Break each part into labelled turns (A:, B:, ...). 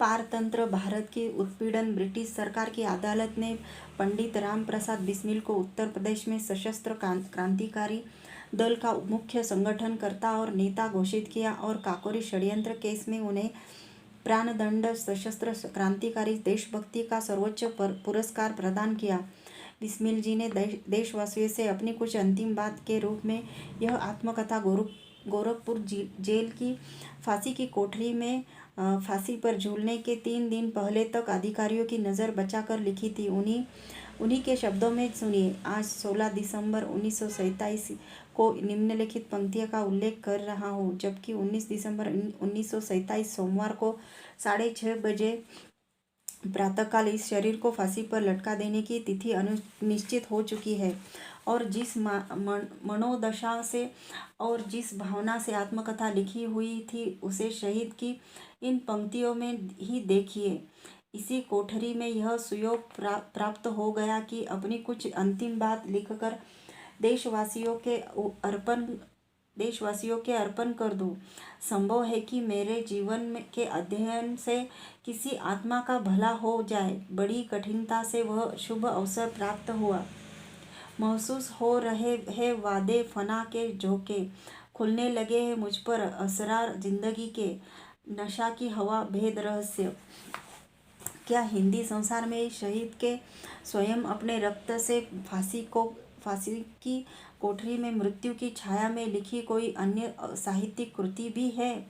A: पारतंत्र भारत की उत्पीड़न। ब्रिटिश सरकार की अदालत ने पंडित राम प्रसाद बिस्मिल को उत्तर प्रदेश में सशस्त्र क्रांतिकारी दल का मुख्य संगठनकर्ता और नेता घोषित किया और काकोरी षड्यंत्र केस में उन्हें प्राणदंड, सशस्त्र क्रांतिकारी देशभक्ति का सर्वोच्च पुरस्कार प्रदान किया। बिस्मिल जी ने देशवासियों से अपनी कुछ अंतिम बात के रूप में यह आत्मकथा गोरखपुर जेल की फांसी की कोठरी में फांसी पर झूलने के 3 दिन पहले तक अधिकारियों की नज़र बचाकर लिखी थी। उन्हीं के शब्दों में सुनिए। आज 16 दिसंबर 1927 को निम्नलिखित पंक्तियों का उल्लेख कर रहा हूँ, जबकि 19 दिसंबर 1927 सोमवार को 6:30 बजे प्रातःकाल इस शरीर को फांसी पर लटका देने की तिथि निश्चित हो चुकी है। और जिस मनोदशा से और जिस भावना से आत्मकथा लिखी हुई थी उसे शहीद की इन पंक्तियों में ही देखिए। इसी कोठरी में यह सुयोग प्राप्त हो गया कि अपनी कुछ अंतिम बात लिखकर देशवासियों के अर्पण कर दूं। संभव है कि मेरे जीवन के अध्ययन से किसी आत्मा का भला हो जाए। बड़ी कठिनता से वह शुभ अवसर प्राप्त हुआ। महसूस हो रहे हैं वादे फना के झोंके, खुलने लगे हैं मुझ पर असरार जिंदगी के, नशा की हवा भेद रहस्य। क्या हिंदी संसार में शहीद के स्वयं अपने रक्त से फांसी की कोठरी में मृत्यु की छाया में लिखी कोई अन्य साहित्यिक कृति भी है?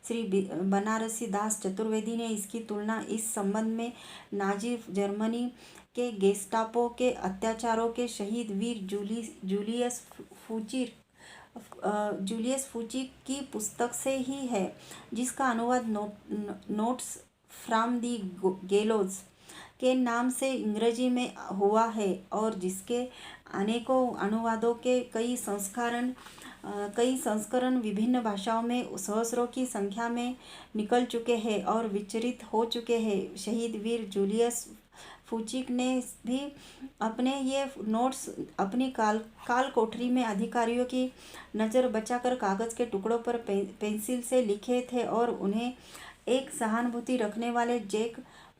A: श्री बनारसी दास चतुर्वेदी ने इसकी तुलना इस संबंध में नाजी जर्मनी के गेस्टापो के अत्याचारों के शहीद वीर जूलियस फूची की पुस्तक से ही है, जिसका अनुवाद नोट्स फ्रॉम दी गेलोज के नाम से अंग्रेजी में हुआ है और जिसके अनेकों अनुवादों के कई संस्करण विभिन्न भाषाओं में सहस्रों की संख्या में निकल चुके हैं और विचरित हो चुके हैं। शहीद वीर जूलियस फूचिक ने भी अपने ये नोट्स अपनी काल कोठरी में अधिकारियों की नज़र बचाकर कागज़ के टुकड़ों पर पेंसिल से लिखे थे और उन्हें एक सहानुभूति रखने वाले जैक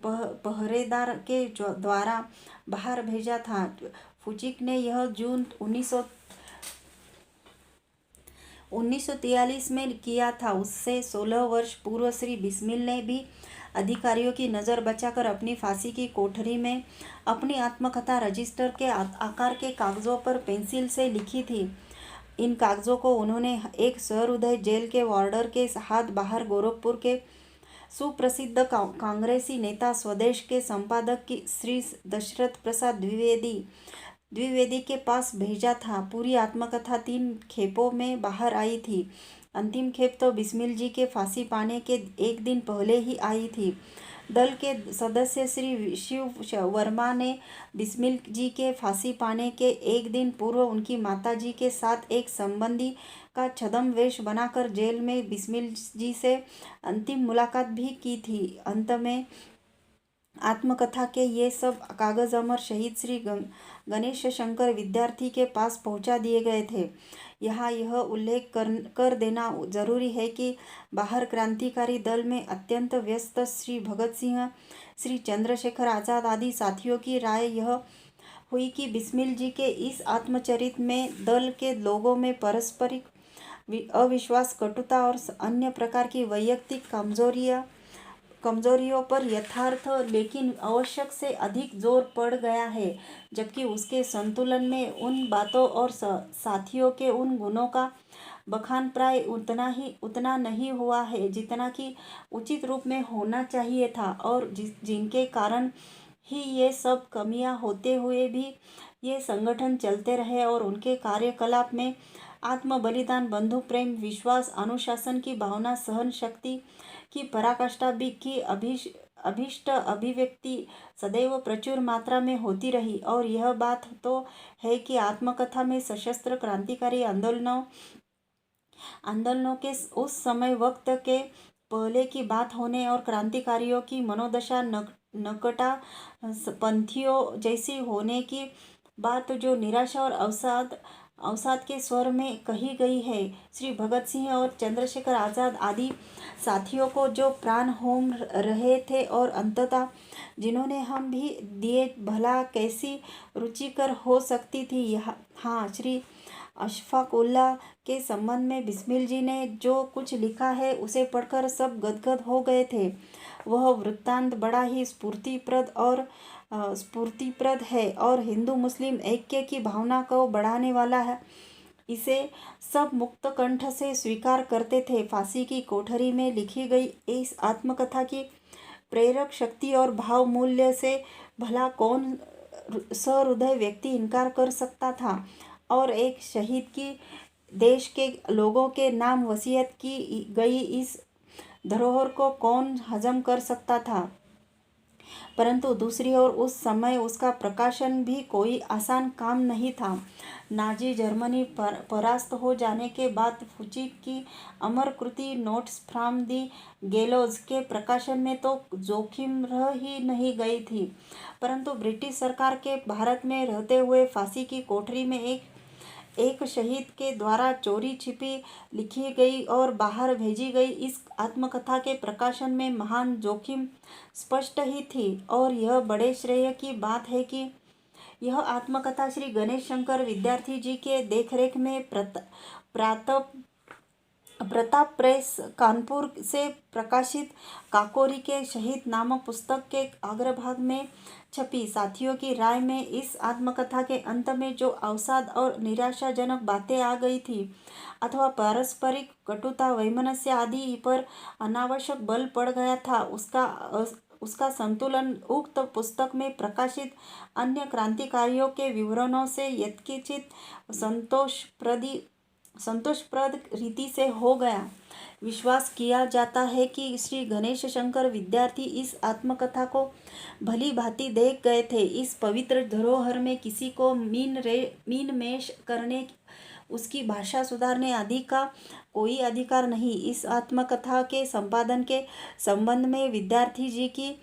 A: पहरेदार के द्वारा बाहर भेजा था। फूचिक ने यह जून 1943 में किया था। उससे 16 वर्ष पूर्व श्री बिस्मिल ने भी अधिकारियों की नज़र बचाकर अपनी फांसी की कोठरी में अपनी आत्मकथा रजिस्टर के आकार के कागज़ों पर पेंसिल से लिखी थी। इन कागज़ों को उन्होंने एक सहृदय जेल के वार्डर के हाथ बाहर गोरखपुर के सुप्रसिद्ध कांग्रेसी नेता स्वदेश के संपादक की श्री दशरथ प्रसाद द्विवेदी के पास भेजा था। पूरी आत्मकथा 3 खेपों में बाहर आई थी। अंतिम खेप तो बिस्मिल जी के फांसी पाने के एक दिन पहले ही आई थी। दल के सदस्य श्री शिव वर्मा ने बिस्मिल जी के फांसी पाने के एक दिन पूर्व उनकी माता जी के साथ एक संबंधी का छद्म वेश बनाकर जेल में बिस्मिल जी से अंतिम मुलाकात भी की थी। अंत में आत्मकथा के ये सब कागज अमर शहीद श्री गणेश शंकर विद्यार्थी के पास पहुंचा दिए गए थे। यहाँ यह उल्लेख कर देना जरूरी है कि बाहर क्रांतिकारी दल में अत्यंत व्यस्त श्री भगत सिंह, श्री चंद्रशेखर आज़ाद आदि साथियों की राय यह हुई कि बिस्मिल जी के इस आत्मचरित में दल के लोगों में पारस्परिक अविश्वास, कटुता और अन्य प्रकार की वैयक्तिक कमजोरियों पर यथार्थ लेकिन आवश्यक से अधिक जोर पड़ गया है, जबकि उसके संतुलन में उन बातों और साथियों के उन गुणों का बखान प्राय उतना नहीं हुआ है जितना कि उचित रूप में होना चाहिए था और जिनके कारण ही ये सब कमियां होते हुए भी ये संगठन चलते रहे और उनके कार्यकलाप में आत्म बलिदान, बंधु प्रेम, विश्वास, अनुशासन की भावना, सहन शक्ति की पराकाष्ठा की अभीष्ट अभिव्यक्ति सदैव प्रचुर मात्रा में होती रही। और यह बात तो है कि आत्मकथा में सशस्त्र क्रांतिकारी आंदोलनों के उस समय वक्त के पहले की बात होने और क्रांतिकारियों की मनोदशा नकटा पंथियों जैसी होने की बात, जो निराशा और अवसाद के स्वर में कही गई है। श्री भगत सिंह और चंद्रशेखर आज़ाद आदि साथियों को जो प्राण होम रहे थे और अंततः जिन्होंने हम भी दिए, भला कैसी रुचिकर हो सकती थी यह। हाँ, श्री अशफाक उल्लाह के संबंध में बिस्मिल जी ने जो कुछ लिखा है उसे पढ़कर सब गदगद हो गए थे। वह वृत्तांत बड़ा ही स्फूर्तिप्रद है और हिंदू मुस्लिम ऐक्य की भावना को बढ़ाने वाला है। इसे सब मुक्त कंठ से स्वीकार करते थे। फांसी की कोठरी में लिखी गई इस आत्मकथा की प्रेरक शक्ति और भाव मूल्य से भला कौन सहृदय व्यक्ति इनकार कर सकता था। और एक शहीद की देश के लोगों के नाम वसीयत की गई इस धरोहर को कौन हजम कर सकता था। परंतु दूसरी ओर उस समय उसका प्रकाशन भी कोई आसान काम नहीं था। नाजी जर्मनी परास्त हो जाने के बाद फुची की अमर कृति नोट्स फ्रॉम दी गेलोज के प्रकाशन में तो जोखिम रह ही नहीं गई थी, परंतु ब्रिटिश सरकार के भारत में रहते हुए फांसी की कोठरी में एक शहीद के द्वारा चोरी छिपी लिखी गई और बाहर भेजी गई इस आत्मकथा के प्रकाशन में महान जोखिम स्पष्ट ही थी। और यह बड़े श्रेय की बात है कि यह आत्मकथा श्री गणेश शंकर विद्यार्थी जी के देखरेख में प्रताप प्रेस कानपुर से प्रकाशित काकोरी के शहीद नामक पुस्तक के अग्रभाग में छपी। साथियों की राय में इस आत्मकथा के अंत में जो अवसाद और निराशाजनक बातें आ गई थी अथवा पारस्परिक कटुता, वैमनस्य आदि पर अनावश्यक बल पड़ गया था, उसका संतुलन उक्त पुस्तक में प्रकाशित अन्य क्रांतिकारियों के विवरणों से यथेचित संतोषप्रद रीति से हो गया। विश्वास किया जाता है कि श्री गणेश शंकर विद्यार्थी इस आत्मकथा को भली भांति देख गए थे। इस पवित्र धरोहर में किसी को मीन मेष करने, उसकी भाषा सुधारने आदि का कोई अधिकार नहीं। इस आत्मकथा के संपादन के संबंध में विद्यार्थी जी की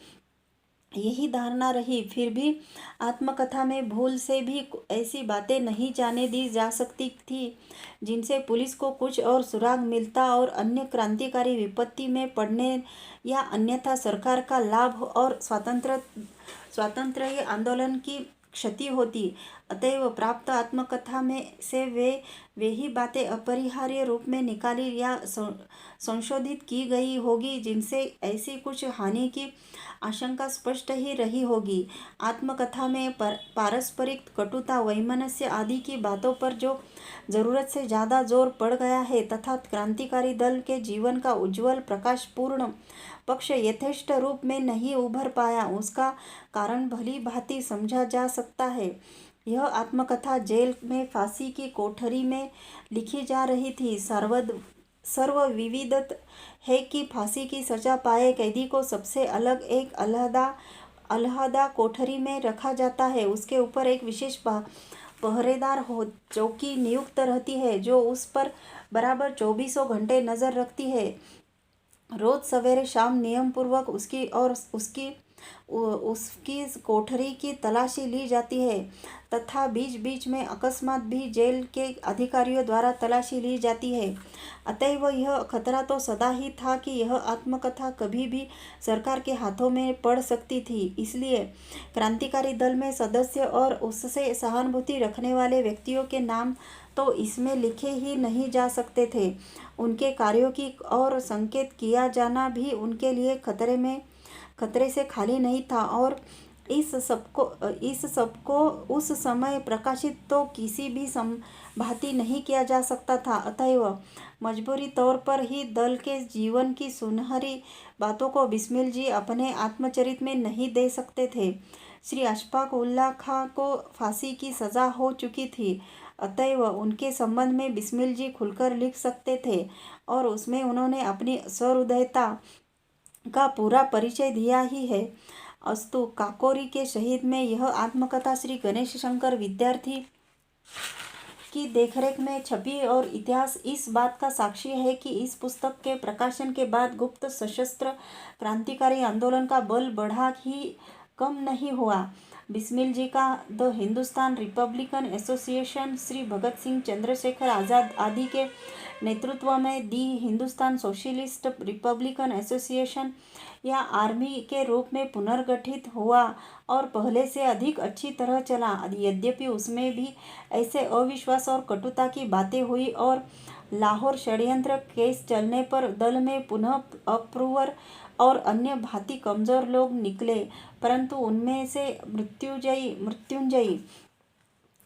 A: यही धारणा रही। फिर भी आत्मकथा में भूल से भी ऐसी बातें नहीं जाने दी जा सकती थी जिनसे पुलिस को कुछ और सुराग मिलता और अन्य क्रांतिकारी विपत्ति में पड़ने या अन्यथा सरकार का लाभ और स्वातंत्र्य आंदोलन की क्षति होती। अतएव प्राप्त आत्मकथा में से वे ही बातें अपरिहार्य रूप में निकाली या संशोधित की गई होगी जिनसे ऐसी कुछ हानि की आशंका स्पष्ट ही रही होगी। आत्मकथा में पारस्परिक कटुता, वैमनस्य आदि की बातों पर जो जरूरत से ज़्यादा जोर पड़ गया है तथा क्रांतिकारी दल के जीवन का उज्जवल प्रकाशपूर्ण पक्ष यथेष्ट रूप में नहीं उभर पाया, उसका कारण भली भांति समझा जा सकता है। यह आत्मकथा जेल में फांसी की कोठरी में लिखी जा रही थी। सर्वविदित है कि फांसी की सजा पाए कैदी को सबसे अलग एक अलहदा कोठरी में रखा जाता है। उसके ऊपर एक विशेष पहरेदार चौकी नियुक्त रहती है जो उस पर बराबर 24 घंटे नजर रखती है। रोज सवेरे शाम नियम पूर्वक उसकी कोठरी की तलाशी ली जाती है तथा बीच बीच में अकस्मात भी जेल के अधिकारियों द्वारा तलाशी ली जाती है। अतएव यह खतरा तो सदा ही था कि यह आत्मकथा कभी भी सरकार के हाथों में पड़ सकती थी। इसलिए क्रांतिकारी दल में सदस्य और उससे सहानुभूति रखने वाले व्यक्तियों के नाम तो इसमें लिखे ही नहीं जा सकते थे। उनके कार्यों की ओर संकेत किया जाना भी उनके लिए खतरे से खाली नहीं था और इस सबको उस समय प्रकाशित तो किसी भी भांति नहीं किया जा सकता था। अतएव मजबूरी तौर पर ही दल के जीवन की सुनहरी बातों को बिस्मिल जी अपने आत्मचरित में नहीं दे सकते थे। श्री अशफाक उल्लाह खां को फांसी की सजा हो चुकी थी, अतएव उनके संबंध में बिस्मिल जी खुलकर लिख सकते थे और उसमें उन्होंने अपनी सहृदयता का पूरा परिचय दिया ही है। अस्तु, काकोरी के शहीद में यह आत्मकथा श्री गणेश शंकर विद्यार्थी की देखरेख में छपी और इतिहास इस बात का साक्षी है कि इस पुस्तक के प्रकाशन के बाद गुप्त सशस्त्र क्रांतिकारी आंदोलन का बल बढ़ा ही कम नहीं हुआ। बिस्मिल जी का the Hindustan republican association, Shri Bhagat Singh, Chandrashekhar Azad आदि के नेतृत्व में the Hindustan socialist republican association या आर्मी के रूप में पुनर्गठित हुआ और पहले से अधिक अच्छी तरह चला। यद्यपि उसमें भी ऐसे अविश्वास और कटुता की बातें हुई और लाहौर षड्यंत्र केस चलने पर दल में पुनः अप्रूवर और अन्य भांति कमजोर लोग निकले, परंतु उनमें से मृत्युंजयी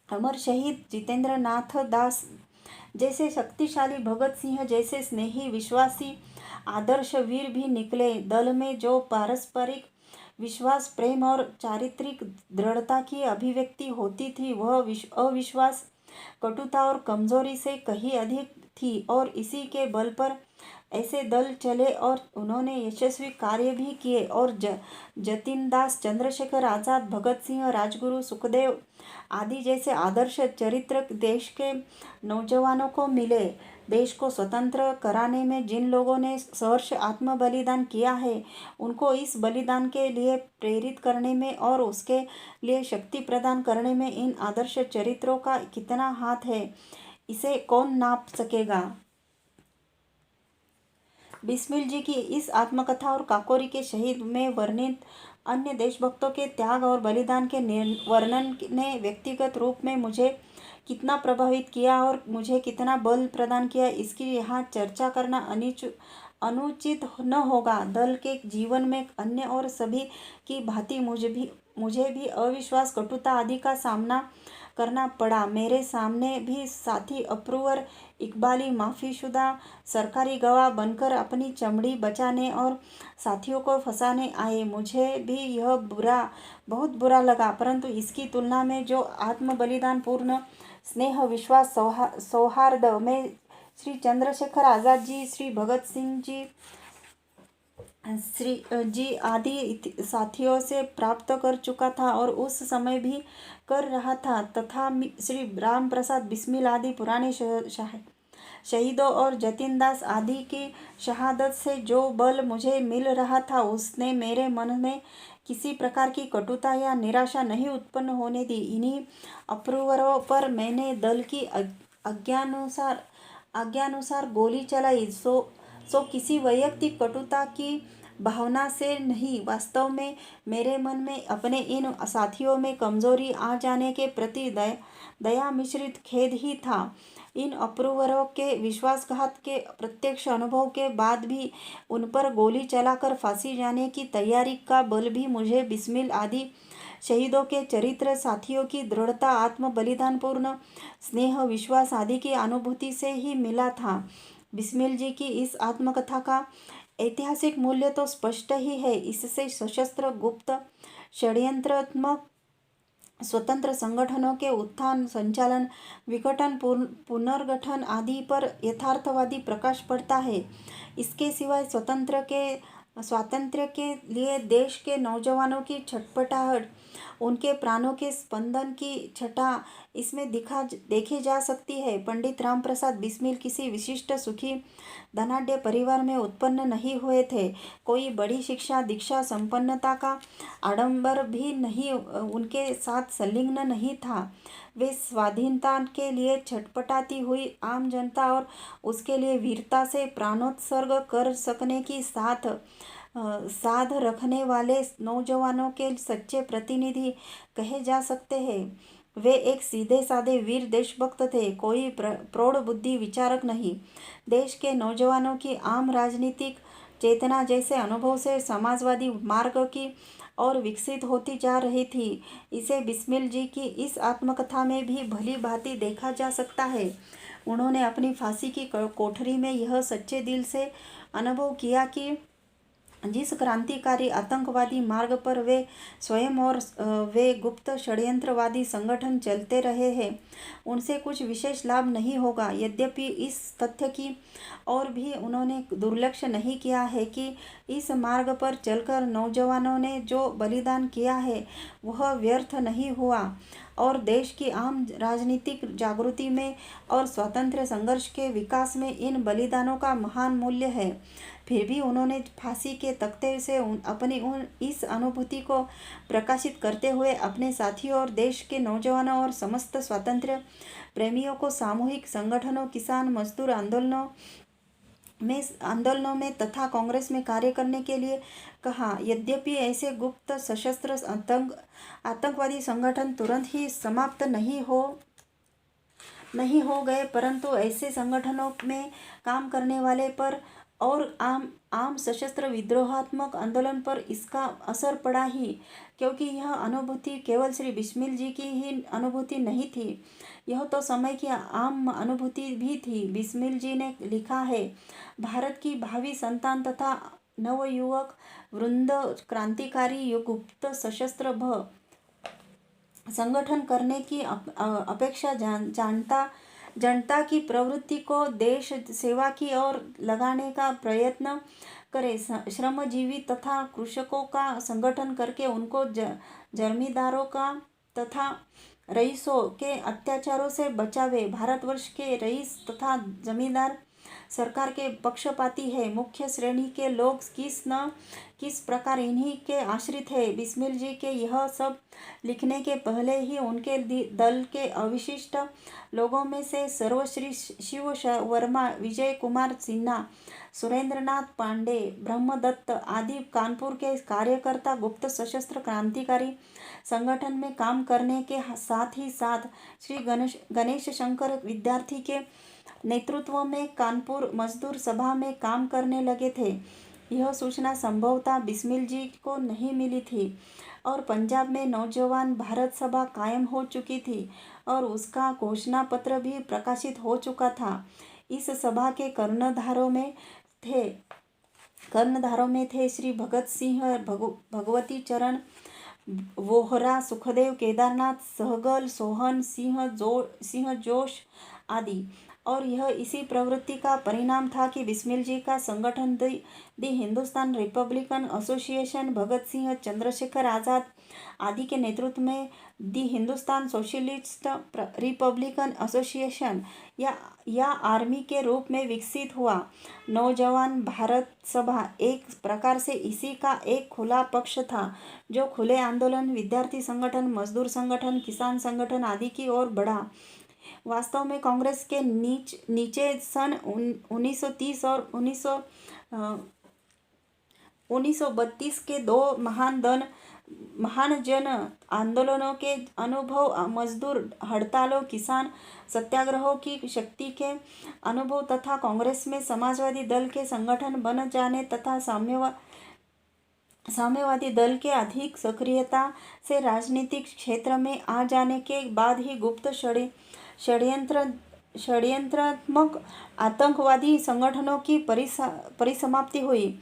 A: अमर शहीद जितेंद्र नाथ दास जैसे शक्तिशाली, भगत सिंह जैसे स्नेही, विश्वासी, आदर्श वीर भी निकले। दल में जो पारस्परिक विश्वास, प्रेम और चारित्रिक दृढ़ता की अभिव्यक्ति होती थी, वह अविश्वास, कटुता और कमजोरी से कहीं अधिक थी और इसी के बल पर ऐसे दल चले और उन्होंने यशस्वी कार्य भी किए और जतिन दास, चंद्रशेखर आज़ाद, भगत सिंह, राजगुरु, सुखदेव आदि जैसे आदर्श चरित्र देश के नौजवानों को मिले। देश को स्वतंत्र कराने में जिन लोगों ने सहर्ष आत्म बलिदान किया है, उनको इस बलिदान के लिए प्रेरित करने में और उसके लिए शक्ति प्रदान करने में इन आदर्श चरित्रों का कितना हाथ है, इसे कौन नाप सकेगा। बिस्मिल जी की इस आत्मकथा और काकोरी के शहीद में वर्णित अन्य देशभक्तों के त्याग और बलिदान के वर्णन ने व्यक्तिगत रूप में मुझे कितना प्रभावित किया और मुझे कितना बल प्रदान किया, इसकी यहाँ चर्चा करना अनुचित न होगा। दल के जीवन में अन्य और सभी की भांति मुझे भी अविश्वास, कटुता आदि का सामना करना पड़ा। मेरे सामने भी साथी अप्रूवर, इकबाली, माफ़ीशुदा सरकारी गवाह बनकर अपनी चमड़ी बचाने और साथियों को फंसाने आए। मुझे भी यह बहुत बुरा लगा, परंतु इसकी तुलना में जो आत्म बलिदान पूर्ण स्नेह, विश्वास, सौहार्द में श्री चंद्रशेखर आज़ाद जी, श्री भगत सिंह जी आदि साथियों से प्राप्त कर चुका था और उस समय भी कर रहा था, तथा श्री राम प्रसाद बिस्मिल आदि पुराने शहीदों और जतिन दास आदि की शहादत से जो बल मुझे मिल रहा था, उसने मेरे मन में किसी प्रकार की कटुता या निराशा नहीं उत्पन्न होने दी। इन्हीं अप्रूवरों पर मैंने दल की आज्ञानुसार गोली चलाई, सो किसी वैयक्तिक कटुता की भावना से नहीं। वास्तव में मेरे मन में अपने इन साथियों में कमजोरी आ जाने के प्रति दया मिश्रित खेद ही था। इन अप्रूवरों के विश्वासघात के प्रत्यक्ष अनुभव के बाद भी उन पर गोली चलाकर फांसी जाने की तैयारी का बल भी मुझे बिस्मिल आदि शहीदों के चरित्र, साथियों की दृढ़ता, आत्म बलिदान पूर्ण स्नेह, विश्वास आदि की अनुभूति से ही मिला था। बिस्मिल जी की इस आत्मकथा का ऐतिहासिक मूल्य तो स्पष्ट ही है। इससे सशस्त्र, गुप्त, षड्यंत्रात्मक स्वतंत्र संगठनों के उत्थान, संचालन, विघटन, पुनर्गठन आदि पर यथार्थवादी प्रकाश पड़ता है। इसके सिवाय स्वातंत्र्य के लिए देश के नौजवानों की छटपटाहट, उनके प्राणों के स्पंदन की छटा इसमें देखी जा सकती है। पंडित राम प्रसाद बिस्मिल किसी विशिष्ट सुखी धनाढ्य परिवार में उत्पन्न नहीं हुए थे। कोई बड़ी शिक्षा, दीक्षा, संपन्नता का आडंबर भी नहीं उनके साथ संलग्न नहीं था। वे स्वाधीनता के लिए छटपटाती हुई आम जनता और उसके लिए वीरता से प्राणोत्सर्ग कर सकने की साध रखने वाले नौजवानों के सच्चे प्रतिनिधि कहे जा सकते हैं। वे एक सीधे साधे वीर देशभक्त थे, कोई प्रौढ़ बुद्धि विचारक नहीं। देश के नौजवानों की आम राजनीतिक चेतना जैसे अनुभव से समाजवादी मार्ग की और विकसित होती जा रही थी। इसे बिस्मिल जी की इस आत्मकथा में भी भली भांति देखा जा सकता है। उन्होंने अपनी फांसी की कोठरी में यह सच्चे दिल से अनुभव किया कि जिस क्रांतिकारी आतंकवादी मार्ग पर वे स्वयं और वे गुप्त षड्यंत्रवादी संगठन चलते रहे हैं, उनसे कुछ विशेष लाभ नहीं होगा। यद्यपि इस तथ्य की और भी उन्होंने दुर्लक्ष्य नहीं किया है कि इस मार्ग पर चलकर नौजवानों ने जो बलिदान किया है वह व्यर्थ नहीं हुआ और देश की आम राजनीतिक जागृति में और स्वातंत्र्य संघर्ष के विकास में इन बलिदानों का महान मूल्य है। फिर भी उन्होंने फांसी के तख्ते से अपनी इस अनुभूति को प्रकाशित करते हुए अपने साथियों और देश के नौजवानों और समस्त स्वातंत्र्य प्रेमियों को सामूहिक संगठनों, किसान मजदूर आंदोलनों में तथा कांग्रेस में कार्य करने के लिए कहा। यद्यपि ऐसे गुप्त सशस्त्र आतंकवादी संगठन तुरंत ही समाप्त नहीं हो गए, परंतु ऐसे संगठनों में काम करने वाले पर और आम सशस्त्र विद्रोहात्मक आंदोलन पर इसका असर पड़ा ही, क्योंकि यह अनुभूति केवल श्री बिस्मिल जी की ही अनुभूति नहीं थी, यह तो समय की आम अनुभूति भी थी। बिस्मिल जी ने लिखा है, भारत की भावी संतान तथा नवयुवक वृंद क्रांतिकारी गुप्त सशस्त्र संगठन करने की अपेक्षा जनता की प्रवृत्ति को देश सेवा की ओर लगाने का प्रयत्न करे। श्रमजीवी तथा कृषकों का संगठन करके उनको जमींदारों का तथा रईसों के अत्याचारों से बचावे। भारतवर्ष के रईस तथा जमींदार सरकार के पक्षपाती है। मुख्य श्रेणी के लोग किस प्रकार इन्हीं के आश्रित है। बिस्मिल जी के यह सब लिखने के पहले ही उनके दल के अविशिष्ट लोगों में से सर्वश्री शिव वर्मा, विजय कुमार सिन्हा, सुरेंद्रनाथ पांडे, ब्रह्मदत्त आदि कानपुर के कार्यकर्ता गुप्त सशस्त्र क्रांतिकारी संगठन में काम करने के साथ ही साथ श्री गणेश शंकर विद्यार्थी के नेतृत्व में कानपुर मजदूर सभा में काम करने लगे थे। यह सूचना संभवतः बिस्मिल जी को नहीं मिली थी और पंजाब में नौजवान भारत सभा कायम हो चुकी थी और उसका घोषणा पत्र भी प्रकाशित हो चुका था। इस सभा के कर्णधारों में थे श्री भगत सिंह, भगवती चरण वोहरा, सुखदेव, केदारनाथ सहगल, सोहन सिंह जोश आदि। और यह इसी प्रवृत्ति का परिणाम था कि बिस्मिल जी का संगठन दी हिंदुस्तान रिपब्लिकन एसोसिएशन भगत सिंह, चंद्रशेखर आज़ाद आदि के नेतृत्व में the Hindustan socialist republican association या आर्मी के रूप में विकसित हुआ। नौजवान भारत सभा एक प्रकार से इसी का एक खुला पक्ष था, जो खुले आंदोलन, विद्यार्थी संगठन, मजदूर संगठन, किसान संगठन आदि की ओर बढ़ा। वास्तव में कांग्रेस के नीचे सन 1930 और 1932 के दो महान जन आंदोलनों के अनुभव, मजदूर हड़तालों, किसान सत्याग्रहों की शक्ति के अनुभव तथा कांग्रेस में समाजवादी दल के संगठन बन जाने तथा साम्यवादी दल के अधिक सक्रियता से राजनीतिक क्षेत्र में आ जाने के बाद ही गुप्त षड्यंत्रात्मक आतंकवादी संगठनों की परिसमाप्ति हुई।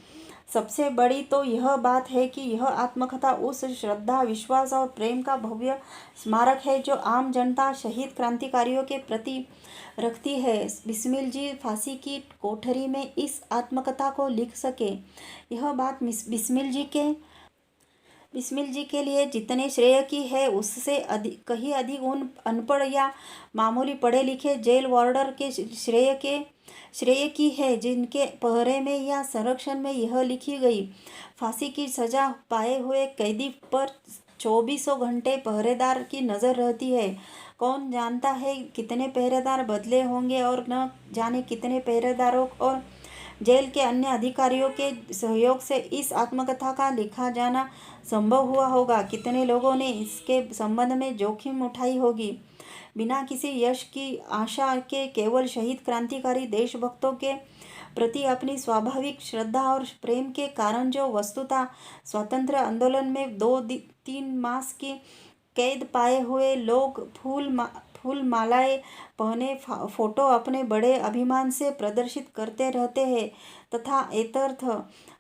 A: सबसे बड़ी तो यह बात है कि यह आत्मकथा उस श्रद्धा, विश्वास और प्रेम का भव्य स्मारक है जो आम जनता शहीद क्रांतिकारियों के प्रति रखती है। बिस्मिल जी फांसी की कोठरी में इस आत्मकथा को लिख सके, यह बात बिस्मिल जी के लिए जितने श्रेय की है, उससे कहीं अधिक उन अनपढ़ या मामूली पढ़े लिखे जेल वार्डर के श्रेय की है, जिनके पहरे में या संरक्षण में यह लिखी गई। फांसी की सजा पाए हुए कैदी पर 24 घंटे पहरेदार की नज़र रहती है। कौन जानता है कितने पहरेदार बदले होंगे और न जाने कितने पहरेदारों और जेल के अन्य अधिकारियों के सहयोग से इस आत्मकथा का लिखा जाना संभव हुआ होगा। कितने लोगों ने इसके संबंध में जोखिम उठाई होगी। बिना किसी यश की आशा के केवल शहीद क्रांतिकारी देशभक्तों के प्रति अपनी स्वाभाविक श्रद्धा और प्रेम के कारण जो वस्तुतः स्वतंत्र आंदोलन में 2-3 मास की कैद पाए हुए लोग फूल मालाएं पहने फोटो अपने बड़े अभिमान से प्रदर्शित करते रहते हैं तथा एतर्थ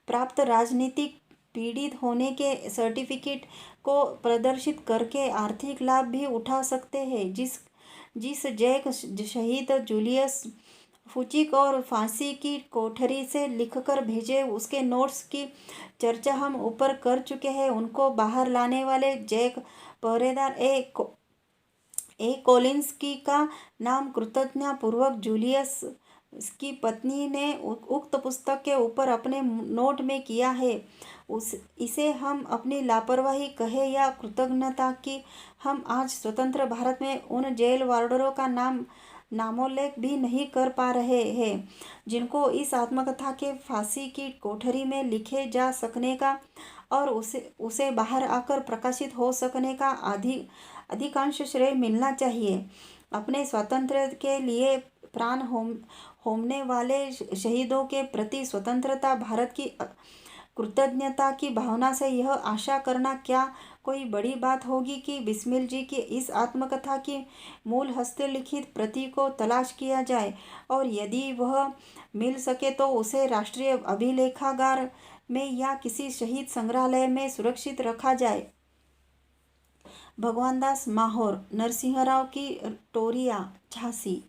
A: प्राप्त राजनीतिक पीड़ित होने के सर्टिफिकेट को प्रदर्शित करके आर्थिक लाभ भी उठा सकते हैं। जिस जैक शहीद जूलियस फुचिक और फांसी की कोठरी से लिखकर भेजे उसके नोट्स की चर्चा हम ऊपर कर चुके हैं। उनको बाहर लाने वाले जैक पहरेदार ए कोलिंस्की का नाम कृतज्ञतापूर्वक जूलियस उसकी पत्नी ने उक्त पुस्तक के ऊपर अपने नोट में किया है। उस इसे हम अपनी लापरवाही कहे या कृतज्ञता कि हम आज स्वतंत्र भारत में उन जेल वार्डरों का नामोल्लेख भी नहीं कर पा रहे हैं जिनको इस आत्मकथा के फांसी की कोठरी में लिखे जा सकने का और उसे बाहर आकर प्रकाशित हो सकने का अधिकांश श्रेय मिलना चाहिए। अपने स्वातंत्र्य के लिए प्राण होमने वाले शहीदों के प्रति स्वतंत्रता भारत की कृतज्ञता की भावना से यह आशा करना क्या कोई बड़ी बात होगी कि बिस्मिल जी की इस आत्मकथा की मूल हस्तलिखित प्रति को तलाश किया जाए और यदि वह मिल सके तो उसे राष्ट्रीय अभिलेखागार में या किसी शहीद संग्रहालय में सुरक्षित रखा जाए। भगवान दास माहौर, नरसिंहराव की टोरिया, झांसी।